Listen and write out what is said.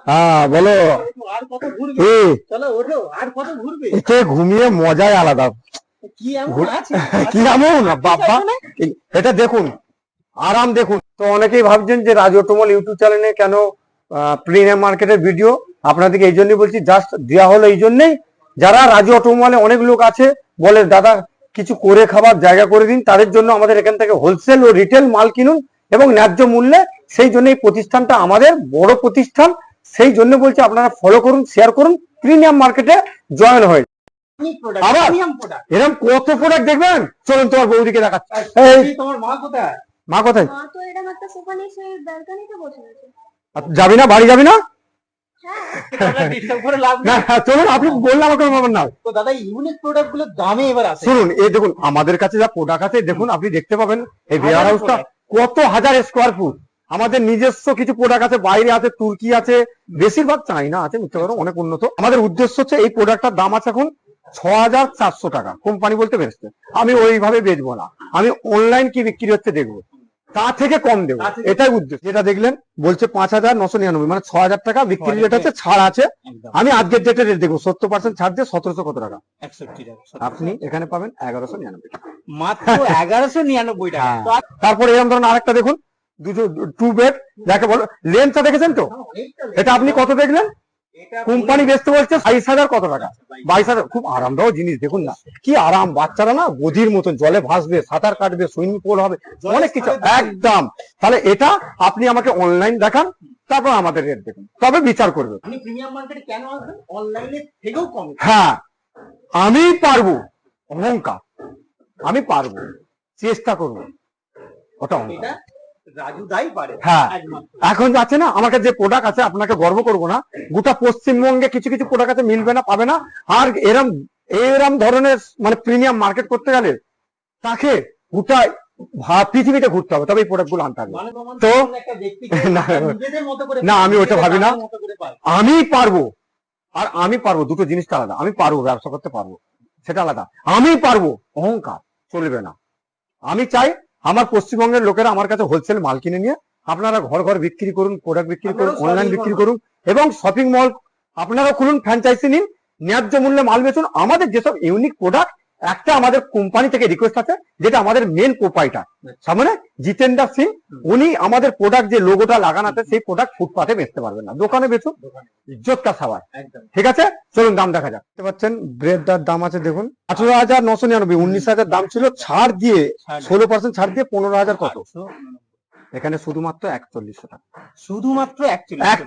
হ্যাঁ বলো। আর কত ঘুরবে? এই চলো ওঠো, আর কত ঘুরবে? এতে ঘুমিয়ে মজাই আলাদা। কি এমন আছে? কি এমন বাবা, এটা দেখুন, আরাম দেখুন। তো অনেকেই ভাবছেন যে রাজ অটোমল ইউটিউব চ্যানেলে কেন প্রিমিয়াম মার্কেটের ভিডিও, আপনাদেরকে এই জন্যই বলছি, জাস্ট দেওয়া হলো এই জন্যই, যারা রাজু অটোমলে অনেক লোক আছে বলে দাদা কিছু করে খাবার জায়গা করে দিন, তাদের জন্য আমাদের এখান থেকে হোলসেল ও রিটেল মাল কিনুন এবং ন্যায্য মূল্যে। সেই জন্য এই প্রতিষ্ঠানটা আমাদের বড় প্রতিষ্ঠান, সেই জন্য বলছি আপনারা ফলো করুন, শেয়ার করুন, প্রিমিয়াম মার্কেটে জয়েন হয়ে। আবার এরকম কত প্রোডাক্ট দেখবেন, চলুন তোমার বৌদিকে দেখাচ্ছি। এই তোমার মা কোথায়? মা কোথায়? মা তো এরকম একটা সোফা নিয়ে সেই ব্যালকনিতে বসে আছে। যাবি না, বাড়ি যাবি না? হ্যাঁ ডিস্টার্ব করে লাভ না নেই। চলুন, আপনি বললে আমাকে পাবেন না। তো দাদা ইউনিক প্রোডাক্ট গুলোর দামে এবার আছে। শুনুন, এই দেখুন আমাদের কাছে যা প্রোডাক্ট আছে, দেখুন আপনি দেখতে পাবেন এই ওয়্যার হাউসটা কত হাজার স্কোয়ার ফুট। আমাদের নিজস্ব কিছু প্রোডাক্ট আছে, বাইরে আছে, তুর্কি আছে, বেশিরভাগ চাইনা আছে, মিথ্যা কথা, অনেক উন্নত। আমাদের উদ্দেশ্য হচ্ছে এই প্রোডাক্টটার দাম আছে এখন 6400 টাকা, কোম্পানি বলতে বেচতে। আমি ওইভাবে বেচবো না, আমি অনলাইন কি বিক্রি হচ্ছে দেখবো, তা থেকে কম দেবো, এটাই উদ্দেশ্য। যেটা দেখলেন বলছে 5999, মানে 6000 টাকা বিক্রি রেট আছে, ছাড় আছে। আমি আজকের ডেটে রেট দেখবো, 70% ছাড় দিয়ে 1700 কত টাকা 61 টাকা। আপনি এখানে পাবেন 1199 টাকা, মাত্র 1199 টাকা। তো তারপরে এরকম ধরনের আরেকটা দেখুন, দুটো 2 বেড, যাকে বলো লেন্সটা দেখেছেন তো, এটা আপনি কত দেখলেন? কোম্পানি বেচতে বলছে 22,000 কত টাকা, 22,000। খুব আরামদায়ক জিনিস, দেখুন না কি আরাম, বাচ্চারা না গদির মতন জলে ভাসবে, সাঁতার কাটবে, সুইমিং পুল হবে, অনেক কিছু একদম। তাহলে এটা আপনি আমাকে অনলাইন দেখান, তারপর আমাদের রেট দেখুন, তবে বিচার করবে। আপনি প্রিমিয়াম মার্কেটে কেন আসবেন? অনলাইনে থেকেও কম। হ্যাঁ আমি পারবো, অহংকার, আমি পারবো, চেষ্টা করবো, ওটা অহংকার। এটা রাজু দাই পারে। হ্যাঁ একমাত্র। এখন যাচ্ছে না, আমাকে যে প্রোডাক্ট আছে, আপনাকে গর্ব করবো না, গোটা পশ্চিমবঙ্গে কিছু কিছু প্রোডাক্ট আছে, মিলবে না, পাবে না। আর এরম এরম ধরনের মানে প্রিমিয়াম মার্কেট করতে গেলে তাকে গোটা পৃথিবীতে ঘুরতে হবে, তবে এই প্রোডাক্ট গুলো আনতে হবে। তো একটা ব্যক্তিকে না, নিজেদের মতো করে না, আমি ওটা ভাবি না। নিজেদের মতো করে পায়। আমি পারবো, আর আমি পারবো, দুটো জিনিসটা আলাদা। আমি পারবো, ব্যবসা করতে পারবো, সেটা আলাদা। আমি পারবো, অহংকার চলবে না। আমি চাই আমার পশ্চিমবঙ্গের লোকেরা আমার কাছে হোলসেল মাল কিনে নিয়ে আপনারা ঘর ঘর বিক্রি করুন, প্রোডাক্ট বিক্রি করুন, অনলাইন বিক্রি করুন, এবং শপিং মল আপনারা খুলুন, ফ্র্যাঞ্চাইজি নিন, ন্যায্য মূল্যে মাল বেচুন। আমাদের যেসব ইউনিক প্রোডাক্ট, একটা আমাদের কোম্পানি থেকে রিকোয়েস্ট আছে, যেটা আমাদের মেন প্রোপাইটার সামনে জিতেন্দ্র সিং, উনি আমাদের প্রোডাক্ট যে লোগোটা লাগানো আছে, সেই প্রোডাক্ট ফুটপাতে বেচতে পারবেন না, দোকানে বেচুন, ইজ্জত কা সওয়াল। ঠিক আছে, চলুন দাম দেখা যাক। দেখতে পাচ্ছেন ব্রেডটার দাম আছে দেখুন 18,999, 19,000 দাম ছিল, ছাড় দিয়ে 16% ছাড় দিয়ে 15,000 কত, এখানে শুধুমাত্র 4100 টাকা, শুধুমাত্র 41।